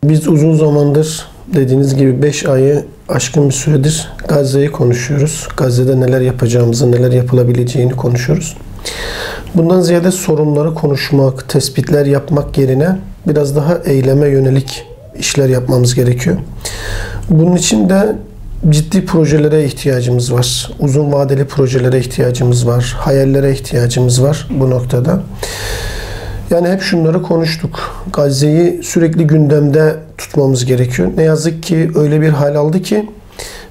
Biz uzun zamandır dediğiniz gibi 5 ayı aşkın bir süredir Gazze'yi konuşuyoruz. Gazze'de neler yapacağımızı, neler yapılabileceğini konuşuyoruz. Bundan ziyade sorunları konuşmak, tespitler yapmak yerine biraz daha eyleme yönelik işler yapmamız gerekiyor. Bunun için de ciddi projelere ihtiyacımız var. Uzun vadeli projelere ihtiyacımız var. Hayallere ihtiyacımız var bu noktada. Yani hep şunları konuştuk. Gazze'yi sürekli gündemde tutmamız gerekiyor. Ne yazık ki öyle bir hal aldı ki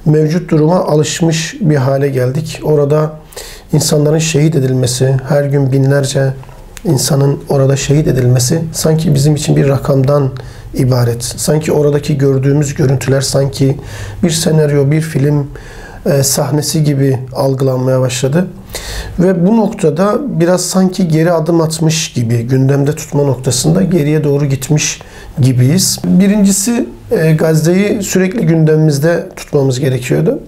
mevcut duruma alışmış bir hale geldik. Orada insanların şehit edilmesi, her gün binlerce insanın orada şehit edilmesi sanki bizim için bir rakamdan ibaret. Sanki oradaki gördüğümüz görüntüler sanki bir senaryo, bir film sahnesi gibi algılanmaya başladı. Ve bu noktada biraz sanki geri adım atmış gibi, gündemde tutma noktasında geriye doğru gitmiş gibiyiz. Birincisi Gazze'yi sürekli gündemimizde tutmamız gerekiyordu.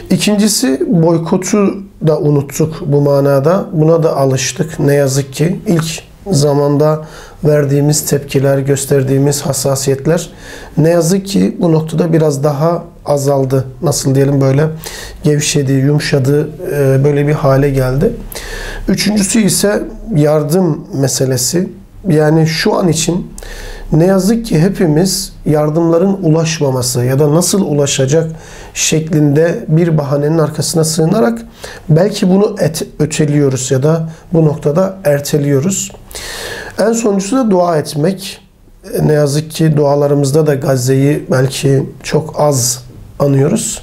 İkincisi boykotu da unuttuk bu manada. Buna da alıştık ne yazık ki. İlk zamanda verdiğimiz tepkiler, gösterdiğimiz hassasiyetler ne yazık ki bu noktada biraz daha azaldı. Nasıl diyelim, böyle gevşedi, yumuşadı, böyle bir hale geldi. Üçüncüsü ise yardım meselesi. Yani şu an için ne yazık ki hepimiz yardımların ulaşmaması ya da nasıl ulaşacak şeklinde bir bahanenin arkasına sığınarak belki bunu öteliyoruz ya da bu noktada erteliyoruz. En sonuncusu da dua etmek. Ne yazık ki dualarımızda da Gazze'yi belki çok az anıyoruz.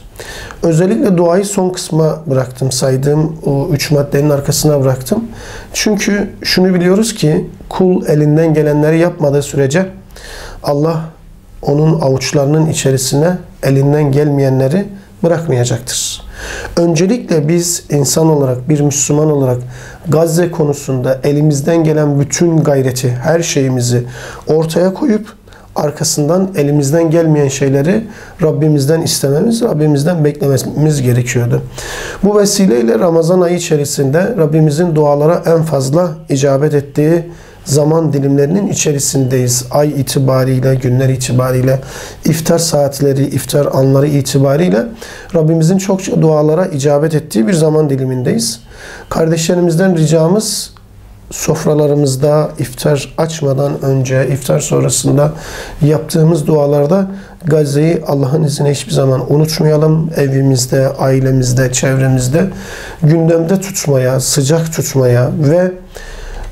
Özellikle duayı son kısma bıraktım. Saydığım o 3 maddenin arkasına bıraktım. Çünkü şunu biliyoruz ki kul elinden gelenleri yapmadığı sürece Allah onun avuçlarının içerisine elinden gelmeyenleri bırakmayacaktır. Öncelikle biz insan olarak, bir Müslüman olarak Gazze konusunda elimizden gelen bütün gayreti, her şeyimizi ortaya koyup arkasından elimizden gelmeyen şeyleri Rabbimizden istememiz, Rabbimizden beklememiz gerekiyordu. Bu vesileyle Ramazan ayı içerisinde Rabbimizin dualara en fazla icabet ettiği zaman dilimlerinin içerisindeyiz. Ay itibariyle, günler itibariyle, iftar saatleri, iftar anları itibariyle Rabbimizin çokça dualara icabet ettiği bir zaman dilimindeyiz. Kardeşlerimizden ricamız, sofralarımızda iftar açmadan önce, iftar sonrasında yaptığımız dualarda Gazze'yi Allah'ın izniyle hiçbir zaman unutmayalım. Evimizde, ailemizde, çevremizde gündemde tutmaya, sıcak tutmaya ve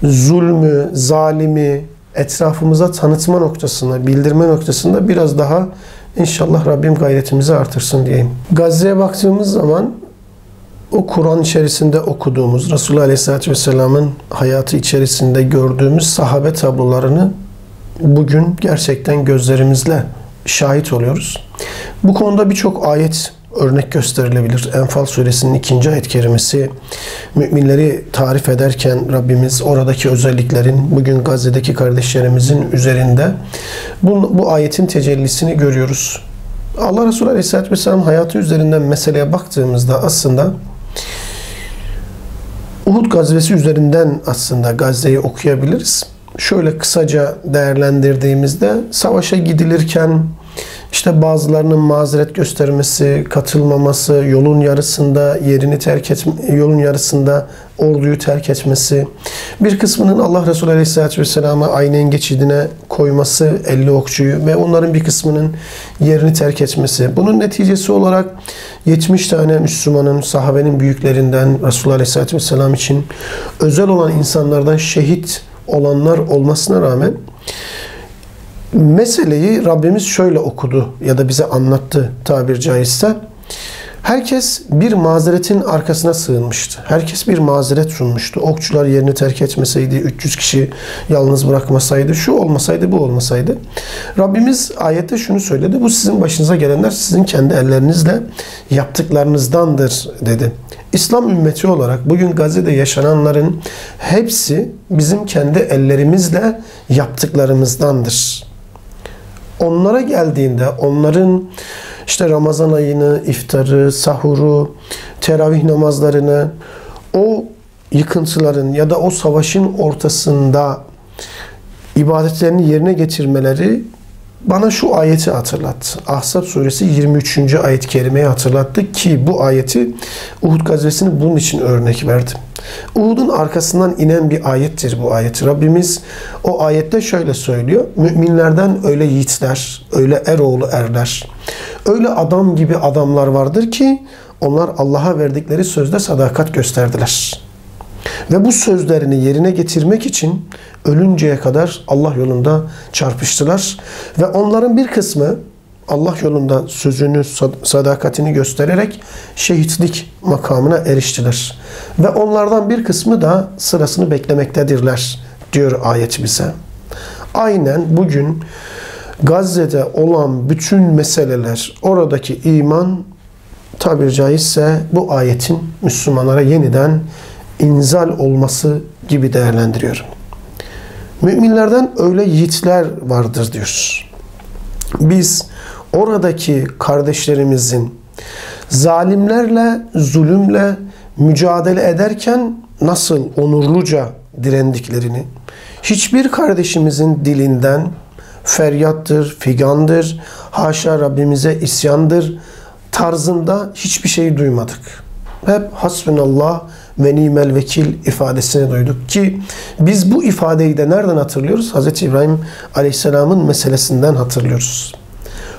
zulmü, zalimi etrafımıza tanıtma noktasında, bildirme noktasında biraz daha inşallah Rabbim gayretimizi artırsın diyeyim. Gazze'ye baktığımız zaman o Kur'an içerisinde okuduğumuz, Resulullah Aleyhisselatü Vesselam'ın hayatı içerisinde gördüğümüz sahabe tablolarını bugün gerçekten gözlerimizle şahit oluyoruz. Bu konuda birçok ayet örnek gösterilebilir. Enfal suresinin 2. ayet-i kerimesi müminleri tarif ederken Rabbimiz oradaki özelliklerin bugün Gazze'deki kardeşlerimizin üzerinde bu ayetin tecellisini görüyoruz. Allah Resulü Aleyhisselatü Vesselam hayatı üzerinden meseleye baktığımızda aslında Uhud gazvesi üzerinden aslında Gazze'yi okuyabiliriz. Şöyle kısaca değerlendirdiğimizde savaşa gidilirken işte bazılarının mazeret göstermesi, katılmaması, yolun yarısında yolun yarısında orduyu terk etmesi, bir kısmının Allah Resulü Aleyhisselatü Vesselam'ı Aynen geçidine koyması, 50 okçuyu ve onların bir kısmının yerini terk etmesi. Bunun neticesi olarak 70 tane Müslümanın, sahabenin büyüklerinden Resulullah Aleyhisselatü Vesselam için özel olan insanlardan şehit olanlar olmasına rağmen meseleyi Rabbimiz şöyle okudu ya da bize anlattı tabir caizse. Herkes bir mazeretin arkasına sığınmıştı. Herkes bir mazeret sunmuştu. Okçular yerini terk etmeseydi, 300 kişi yalnız bırakmasaydı, şu olmasaydı, bu olmasaydı. Rabbimiz ayette şunu söyledi. Bu sizin başınıza gelenler sizin kendi ellerinizle yaptıklarınızdandır dedi. İslam ümmeti olarak bugün Gazze'de yaşananların hepsi bizim kendi ellerimizle yaptıklarımızdandır. Onlara geldiğinde onların işte Ramazan ayını, iftarı, sahuru, teravih namazlarını, o yıkıntıların ya da o savaşın ortasında ibadetlerini yerine getirmeleri bana şu ayeti hatırlattı. Ahzab suresi 23. ayet-i kerimeyi hatırlattı ki bu ayeti Uhud gazvesini bunun için örnek verdim. Uhud'un arkasından inen bir ayettir bu ayet. Rabbimiz o ayette şöyle söylüyor. Müminlerden öyle yiğitler, öyle eroğlu erler, öyle adam gibi adamlar vardır ki onlar Allah'a verdikleri sözde sadakat gösterdiler. Ve bu sözlerini yerine getirmek için ölünceye kadar Allah yolunda çarpıştılar. Ve onların bir kısmı Allah yolunda sözünü, sadakatini göstererek şehitlik makamına eriştiler. Ve onlardan bir kısmı da sırasını beklemektedirler diyor ayet bize. Aynen bugün Gazze'de olan bütün meseleler, oradaki iman tabiri caizse bu ayetin Müslümanlara yeniden inzal olması gibi değerlendiriyorum. Müminlerden öyle yiğitler vardır diyor. Biz oradaki kardeşlerimizin zalimlerle, zulümle mücadele ederken nasıl onurluca direndiklerini, hiçbir kardeşimizin dilinden feryattır, figandır, haşa Rabbimize isyandır tarzında hiçbir şey duymadık. Hep hasbunallah ve nimel vekil ifadesini duyduk ki biz bu ifadeyi de nereden hatırlıyoruz? Hz. İbrahim Aleyhisselam'ın meselesinden hatırlıyoruz.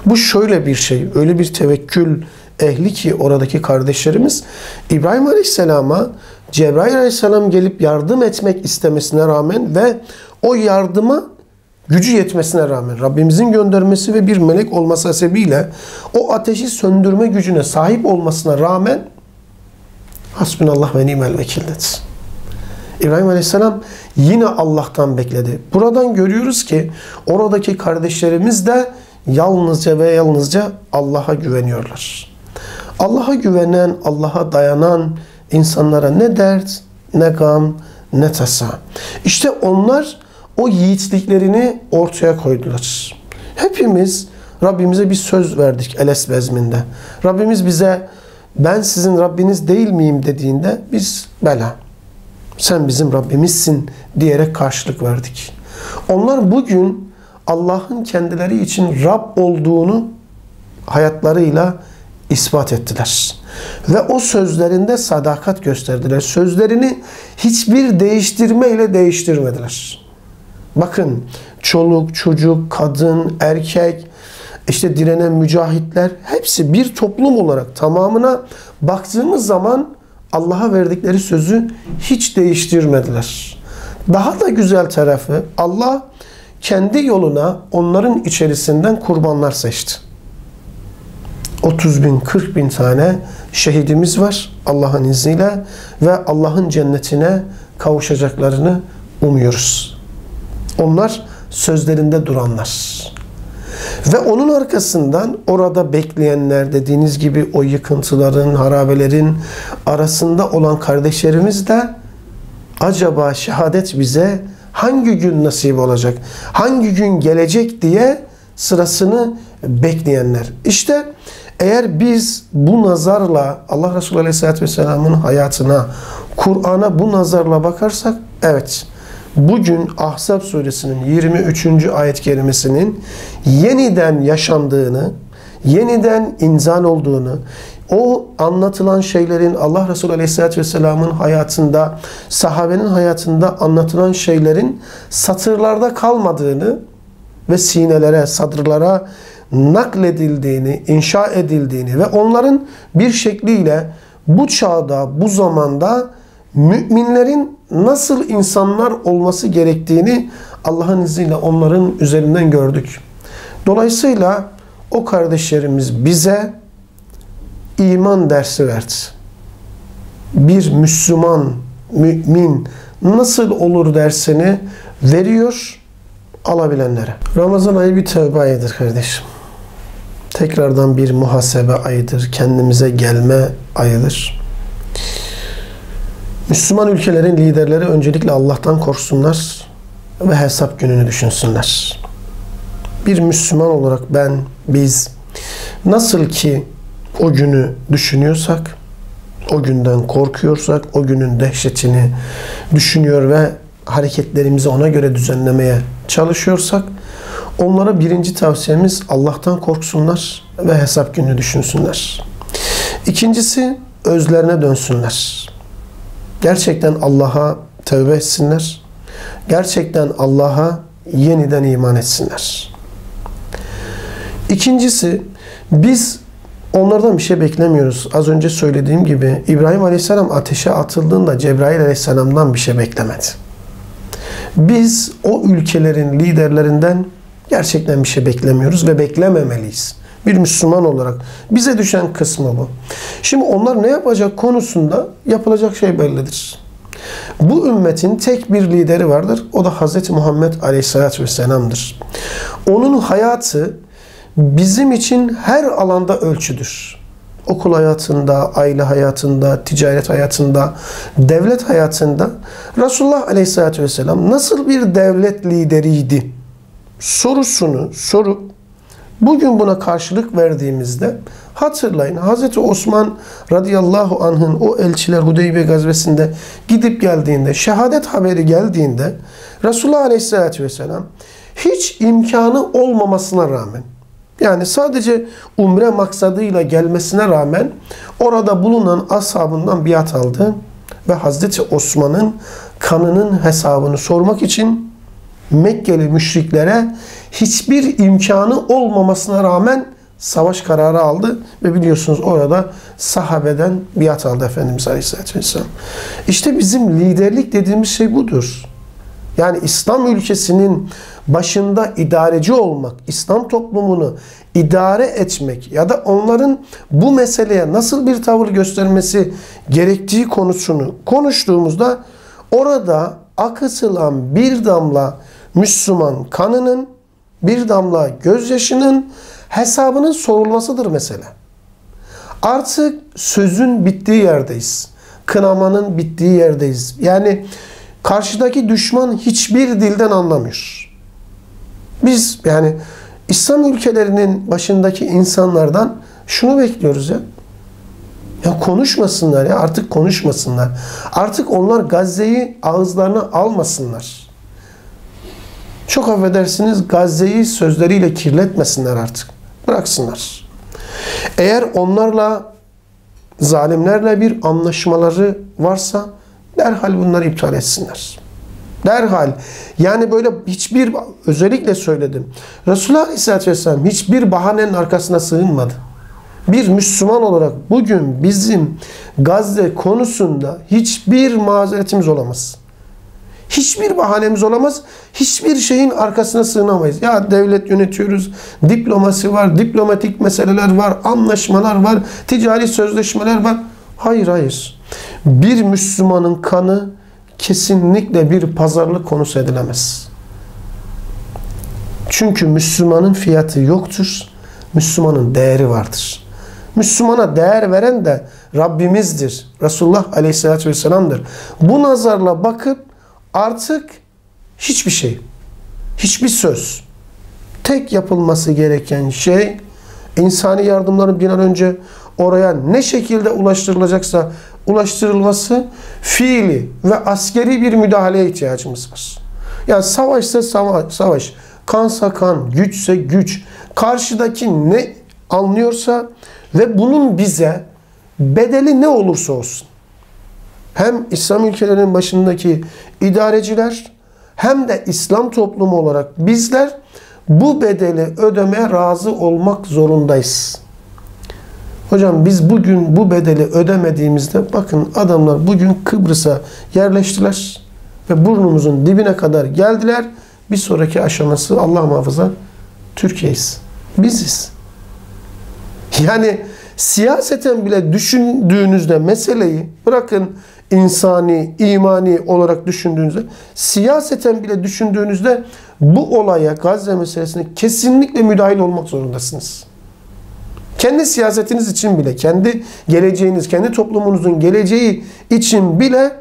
Bu şöyle bir şey, öyle bir tevekkül ehli ki oradaki kardeşlerimiz İbrahim Aleyhisselam'a Cebrail Aleyhisselam gelip yardım etmek istemesine rağmen ve o yardıma gücü yetmesine rağmen Rabbimizin göndermesi ve bir melek olması sebebiyle o ateşi söndürme gücüne sahip olmasına rağmen hasbunallah ve nimel vekil dedi. İbrahim Aleyhisselam yine Allah'tan bekledi. Buradan görüyoruz ki oradaki kardeşlerimiz de yalnızca ve yalnızca Allah'a güveniyorlar. Allah'a güvenen, Allah'a dayanan insanlara ne dert, ne gam, ne tasa. İşte onlar o yiğitliklerini ortaya koydular. Hepimiz Rabbimize bir söz verdik Eles bezminde. Rabbimiz bize ben sizin Rabbiniz değil miyim dediğinde biz bela. Sen bizim Rabbimizsin diyerek karşılık verdik. Onlar bugün Allah'ın kendileri için Rab olduğunu hayatlarıyla ispat ettiler. Ve o sözlerinde sadakat gösterdiler. Sözlerini hiçbir değiştirmeyle değiştirmediler. Bakın çoluk, çocuk, kadın, erkek, işte direnen mücahitler hepsi bir toplum olarak tamamına baktığımız zaman Allah'a verdikleri sözü hiç değiştirmediler. Daha da güzel tarafı Allah kendi yoluna onların içerisinden kurbanlar seçti. 30 bin, 40 bin tane şehidimiz var Allah'ın izniyle ve Allah'ın cennetine kavuşacaklarını umuyoruz. Onlar sözlerinde duranlar. Ve onun arkasından orada bekleyenler dediğiniz gibi o yıkıntıların, harabelerin arasında olan kardeşlerimiz de acaba şehadet bize hangi gün nasip olacak, hangi gün gelecek diye sırasını bekleyenler. İşte eğer biz bu nazarla Allah Resulü Aleyhisselatü Vesselam'ın hayatına, Kur'an'a bu nazarla bakarsak evet, bugün Ahzab suresinin 23. ayet kerimesinin yeniden yaşandığını, yeniden inzal olduğunu, o anlatılan şeylerin Allah Resulü Aleyhisselatü Vesselam'ın hayatında, sahabenin hayatında anlatılan şeylerin satırlarda kalmadığını ve sinelere, sadırlara nakledildiğini, inşa edildiğini ve onların bir şekliyle bu çağda, bu zamanda müminlerin nasıl insanlar olması gerektiğini Allah'ın izniyle onların üzerinden gördük. Dolayısıyla o kardeşlerimiz bize iman dersi verdi. Bir Müslüman, mümin nasıl olur dersini veriyor alabilenlere. Ramazan ayı bir tövbe ayıdır kardeşim. Tekrardan bir muhasebe ayıdır. Kendimize gelme ayıdır. Müslüman ülkelerin liderleri öncelikle Allah'tan korksunlar ve hesap gününü düşünsünler. Bir Müslüman olarak biz nasıl ki o günü düşünüyorsak, o günden korkuyorsak, o günün dehşetini düşünüyor ve hareketlerimizi ona göre düzenlemeye çalışıyorsak, Onlara birinci tavsiyemiz Allah'tan korksunlar ve hesap gününü düşünsünler. İkincisi özlerine dönsünler. Gerçekten Allah'a tövbe etsinler. Gerçekten Allah'a yeniden iman etsinler. İkincisi, biz onlardan bir şey beklemiyoruz. Az önce söylediğim gibi İbrahim Aleyhisselam ateşe atıldığında Cebrail Aleyhisselam'dan bir şey beklemedi. Biz o ülkelerin liderlerinden gerçekten bir şey beklemiyoruz ve beklememeliyiz. Bir Müslüman olarak bize düşen kısmı bu. Şimdi onlar ne yapacak konusunda yapılacak şey bellidir. Bu ümmetin tek bir lideri vardır. O da Hz. Muhammed Aleyhisselatü Vesselam'dır. Onun hayatı bizim için her alanda ölçüdür. Okul hayatında, aile hayatında, ticaret hayatında, devlet hayatında Resulullah Aleyhisselatü Vesselam nasıl bir devlet lideriydi sorusunu sorup bugün buna karşılık verdiğimizde hatırlayın, Hz. Osman radıyallahu anh'ın o elçiler Hudeybiye gazvesinde gidip geldiğinde, şehadet haberi geldiğinde Resulullah Aleyhisselatü Vesselam hiç imkanı olmamasına rağmen, yani sadece umre maksadıyla gelmesine rağmen orada bulunan ashabından biat aldı ve Hazreti Osman'ın kanının hesabını sormak için Mekkeli müşriklere hiçbir imkanı olmamasına rağmen savaş kararı aldı ve biliyorsunuz orada sahabeden biat aldı Efendimiz Aleyhisselatü Vesselam. İşte bizim liderlik dediğimiz şey budur. Yani İslam ülkesinin başında idareci olmak, İslam toplumunu idare etmek ya da onların bu meseleye nasıl bir tavır göstermesi gerektiği konusunu konuştuğumuzda orada akıtılan bir damla Müslüman kanının, bir damla gözyaşının hesabının sorulmasıdır mesele. Artık sözün bittiği yerdeyiz. Kınamanın bittiği yerdeyiz. Yani karşıdaki düşman hiçbir dilden anlamıyor. Biz yani İslam ülkelerinin başındaki insanlardan şunu bekliyoruz ya. Ya konuşmasınlar ya, artık konuşmasınlar. Artık onlar Gazze'yi ağızlarına almasınlar. Çok affedersiniz, Gazze'yi sözleriyle kirletmesinler artık. Bıraksınlar. Eğer onlarla, zalimlerle bir anlaşmaları varsa derhal bunları iptal etsinler. Derhal. Yani böyle hiçbir, özellikle söyledim. Resulullah Aleyhisselatü Vesselam hiçbir bahanenin arkasına sığınmadı. Bir Müslüman olarak bugün bizim Gazze konusunda hiçbir mazeretimiz olamaz. Hiçbir bahanemiz olamaz. Hiçbir şeyin arkasına sığınamayız. Ya devlet yönetiyoruz, diplomasi var, diplomatik meseleler var, anlaşmalar var, ticari sözleşmeler var. Hayır, hayır. Bir Müslümanın kanı kesinlikle bir pazarlık konusu edilemez. Çünkü Müslümanın fiyatı yoktur. Müslümanın değeri vardır. Müslümana değer veren de Rabbimizdir. Resulullah Aleyhisselatü Vesselam'dır. Bu nazarla bakıp artık hiçbir şey, hiçbir söz, tek yapılması gereken şey insani yardımların bir an önce oraya ne şekilde ulaştırılacaksa ulaştırılması, fiili ve askeri bir müdahaleye ihtiyacımız var. Yani savaşsa savaş, kansa kan, güçse güç, karşıdaki ne anlıyorsa ve bunun bize bedeli ne olursa olsun, hem İslam ülkelerinin başındaki idareciler hem de İslam toplumu olarak bizler bu bedeli ödemeye razı olmak zorundayız. Hocam biz bugün bu bedeli ödemediğimizde bakın adamlar bugün Kıbrıs'a yerleştiler ve burnumuzun dibine kadar geldiler. Bir sonraki aşaması Allah muhafaza Türkiye'yiz. Biziz. Yani siyaseten bile düşündüğünüzde meseleyi bırakın insani, imani olarak düşündüğünüzde, siyaseten bile düşündüğünüzde bu olaya, Gazze meselesine kesinlikle müdahil olmak zorundasınız. Kendi siyasetiniz için bile, kendi geleceğiniz, kendi toplumunuzun geleceği için bile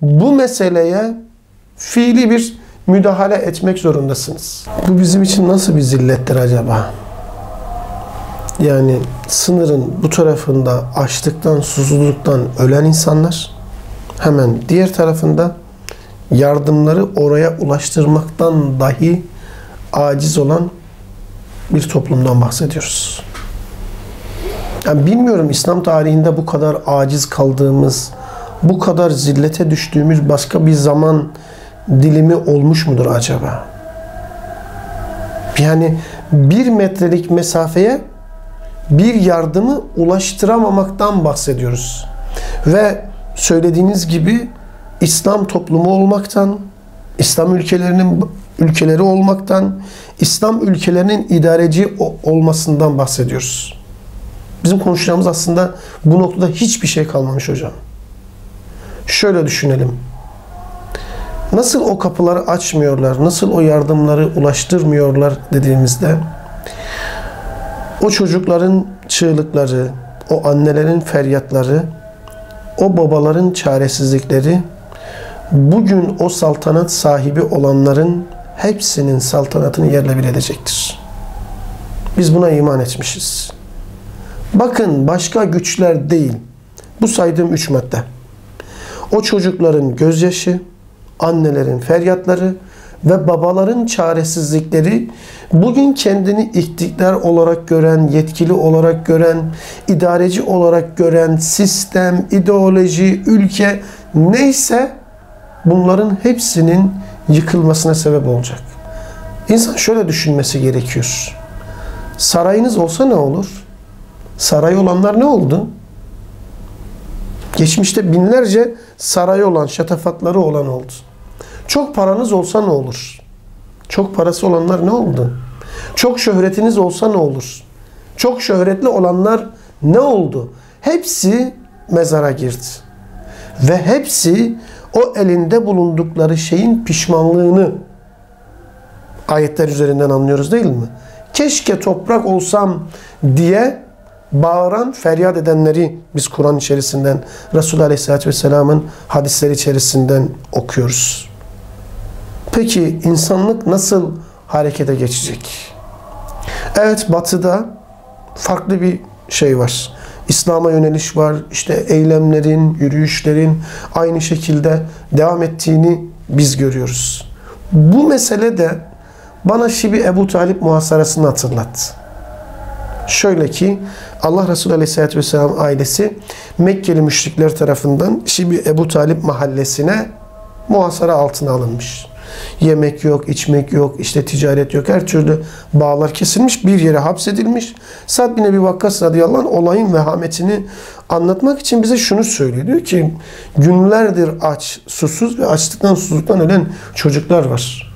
bu meseleye fiili bir müdahale etmek zorundasınız. Bu bizim için nasıl bir zillettir acaba? Yani sınırın bu tarafında açlıktan, susuzluktan ölen insanlar, hemen diğer tarafında yardımları oraya ulaştırmaktan dahi aciz olan bir toplumdan bahsediyoruz. Yani bilmiyorum, İslam tarihinde bu kadar aciz kaldığımız, bu kadar zillete düştüğümüz başka bir zaman dilimi olmuş mudur acaba? Yani 1 metrelik mesafeye bir yardımı ulaştıramamaktan bahsediyoruz. Ve söylediğiniz gibi İslam toplumu olmaktan, İslam ülkeleri olmaktan, İslam ülkelerinin idareci olmasından bahsediyoruz. Bizim konuşacağımız aslında bu noktada hiçbir şey kalmamış hocam. Şöyle düşünelim. Nasıl o kapıları açmıyorlar, nasıl o yardımları ulaştırmıyorlar dediğimizde, o çocukların çığlıkları, o annelerin feryatları, o babaların çaresizlikleri, bugün o saltanat sahibi olanların hepsinin saltanatını yerle bir edecektir. Biz buna iman etmişiz. Bakın, başka güçler değil. Bu saydığım 3 madde. O çocukların gözyaşı, annelerin feryatları ve babaların çaresizlikleri, bugün kendini iktidar olarak gören, yetkili olarak gören, idareci olarak gören sistem, ideoloji, ülke neyse bunların hepsinin yıkılmasına sebep olacak. İnsan şöyle düşünmesi gerekiyor. Sarayınız olsa ne olur? Saray olanlar ne oldu? Geçmişte binlerce sarayı olan, şatafatları olan oldu. Çok paranız olsa ne olur? Çok parası olanlar ne oldu? Çok şöhretiniz olsa ne olur? Çok şöhretli olanlar ne oldu? Hepsi mezara girdi. Ve hepsi o elinde bulundukları şeyin pişmanlığını ayetler üzerinden anlıyoruz değil mi? Keşke toprak olsam diye bağıran, feryat edenleri biz Kur'an içerisinden, Resulullah Aleyhisselatü Vesselam'ın hadisleri içerisinden okuyoruz. Peki insanlık nasıl harekete geçecek? Evet, Batı'da farklı bir şey var. İslam'a yöneliş var. İşte eylemlerin, yürüyüşlerin aynı şekilde devam ettiğini biz görüyoruz. Bu mesele de bana Şibi Ebu Talib muhasarasını hatırlattı. Şöyle ki, Allah Resulü Aleyhisselatü Vesselam ailesi Mekkeli müşrikler tarafından Şibi Ebu Talib mahallesine muhasara altına alınmış. Yemek yok, içmek yok, işte ticaret yok, her türlü bağlar kesilmiş, bir yere hapsedilmiş. Sa'd bin Ebi Vakkas radıyallahu anh olayın vehametini anlatmak için bize şunu söylüyor. Diyor ki, günlerdir aç, susuz ve açlıktan susuzluktan ölen çocuklar var.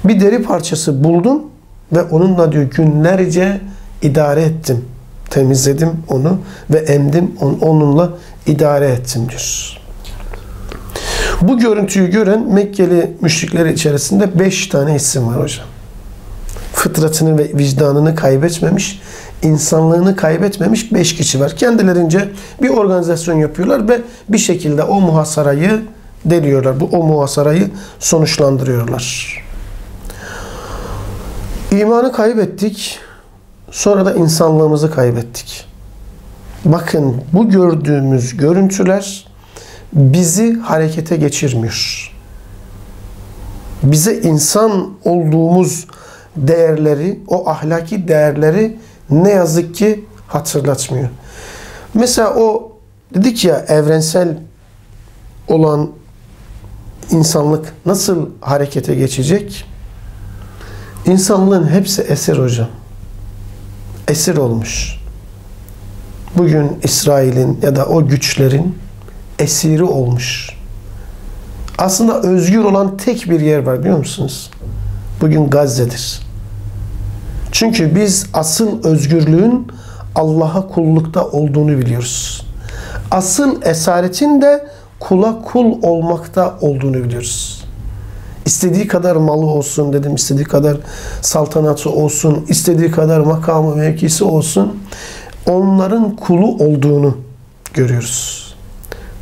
Bir deri parçası buldum ve onunla diyor günlerce idare ettim. Temizledim onu ve emdim, onunla idare ettim diyor. Bu görüntüyü gören Mekkeli müşrikler içerisinde 5 tane isim var hocam. Fıtratını ve vicdanını kaybetmemiş, insanlığını kaybetmemiş 5 kişi var. Kendilerince bir organizasyon yapıyorlar ve bir şekilde o muhasarayı deliyorlar. O muhasarayı sonuçlandırıyorlar. İmanı kaybettik, sonra da insanlığımızı kaybettik. Bakın, bu gördüğümüz görüntüler bizi harekete geçirmiyor. Bize insan olduğumuz değerleri, o ahlaki değerleri ne yazık ki hatırlatmıyor. Mesela o dedik ya, evrensel olan insanlık nasıl harekete geçecek? İnsanlığın hepsi esir hocam. Esir olmuş. Bugün İsrail'in ya da o güçlerin esiri olmuş. Aslında özgür olan tek bir yer var biliyor musunuz? Bugün Gazze'dir. Çünkü biz asıl özgürlüğün Allah'a kullukta olduğunu biliyoruz. Asıl esaretin de kula kul olmakta olduğunu biliyoruz. İstediği kadar malı olsun dedim, istediği kadar saltanatı olsun, istediği kadar makamı mevkisi olsun, onların kulu olduğunu görüyoruz.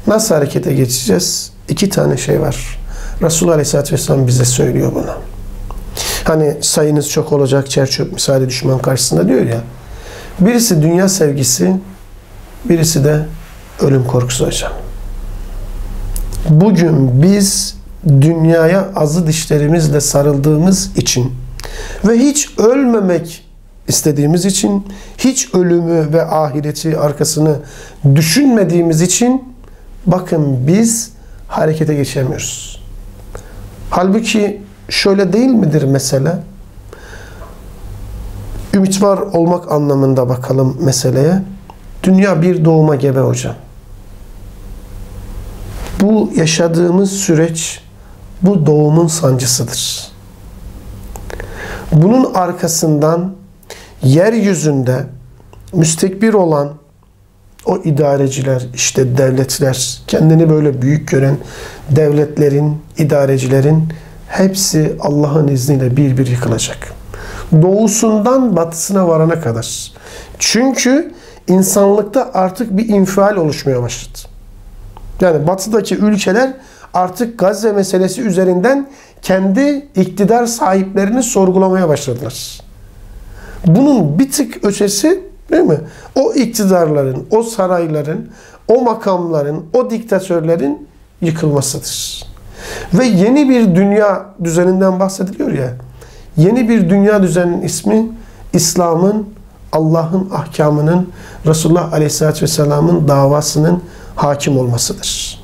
Nasıl harekete geçeceğiz? 2 tane şey var. Resulullah Aleyhisselatü Vesselam bize söylüyor bunu. Hani sayınız çok olacak, çer çöp misali düşman karşısında diyor ya. Birisi dünya sevgisi, birisi de ölüm korkusu hocam. Bugün biz dünyaya azı dişlerimizle sarıldığımız için ve hiç ölmemek istediğimiz için, hiç ölümü ve ahireti arkasını düşünmediğimiz için bakın biz harekete geçemiyoruz. Halbuki şöyle değil midir mesele? Ümit var olmak anlamında bakalım meseleye. Dünya bir doğuma gebe hocam. Bu yaşadığımız süreç bu doğumun sancısıdır. Bunun arkasından yeryüzünde müstekbir olan o idareciler, işte devletler, kendini böyle büyük gören devletlerin, idarecilerin hepsi Allah'ın izniyle bir bir yıkılacak. Doğusundan batısına varana kadar. Çünkü insanlıkta artık bir infial oluşmaya başladı. Yani batıdaki ülkeler artık Gazze meselesi üzerinden kendi iktidar sahiplerini sorgulamaya başladılar. Bunun bir tık ötesi, değil mi? O iktidarların, o sarayların, o makamların, o diktatörlerin yıkılmasıdır. Ve yeni bir dünya düzeninden bahsediliyor ya. Yeni bir dünya düzeninin ismi İslam'ın, Allah'ın ahkamının, Resulullah Aleyhisselatü Vesselam'ın davasının hakim olmasıdır.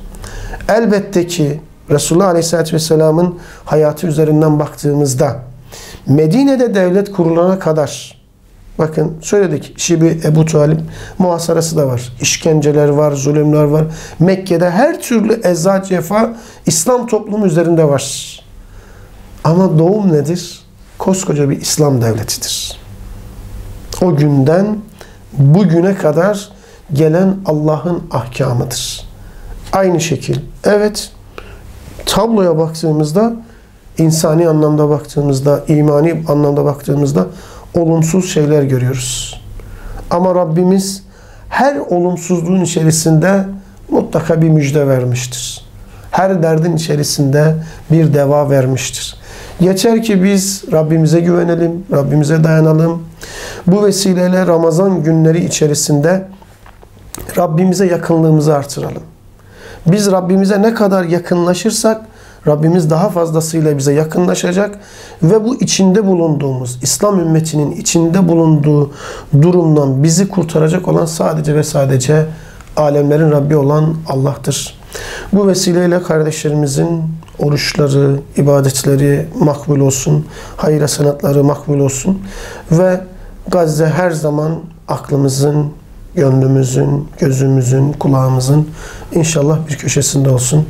Elbette ki Resulullah Aleyhisselatü Vesselam'ın hayatı üzerinden baktığımızda Medine'de devlet kurulana kadar, bakın söyledik, Şibi Ebu Talib muhasarası da var. İşkenceler var, zulümler var. Mekke'de her türlü eza, cefa İslam toplumu üzerinde var. Ama doğum nedir? Koskoca bir İslam devletidir. O günden bugüne kadar gelen Allah'ın ahkamıdır. Aynı şekil. Evet, tabloya baktığımızda, insani anlamda baktığımızda, imani anlamda baktığımızda olumsuz şeyler görüyoruz. Ama Rabbimiz her olumsuzluğun içerisinde mutlaka bir müjde vermiştir. Her derdin içerisinde bir deva vermiştir. Yeter ki biz Rabbimize güvenelim, Rabbimize dayanalım. Bu vesileyle Ramazan günleri içerisinde Rabbimize yakınlığımızı artıralım. Biz Rabbimize ne kadar yakınlaşırsak Rabbimiz daha fazlasıyla bize yakınlaşacak ve bu içinde bulunduğumuz, İslam ümmetinin içinde bulunduğu durumdan bizi kurtaracak olan sadece ve sadece alemlerin Rabbi olan Allah'tır. Bu vesileyle kardeşlerimizin oruçları, ibadetleri makbul olsun, hayır hasenatları makbul olsun ve Gazze her zaman aklımızın, gönlümüzün, gözümüzün, kulağımızın inşallah bir köşesinde olsun.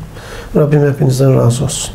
Rabbim hepinizden razı olsun.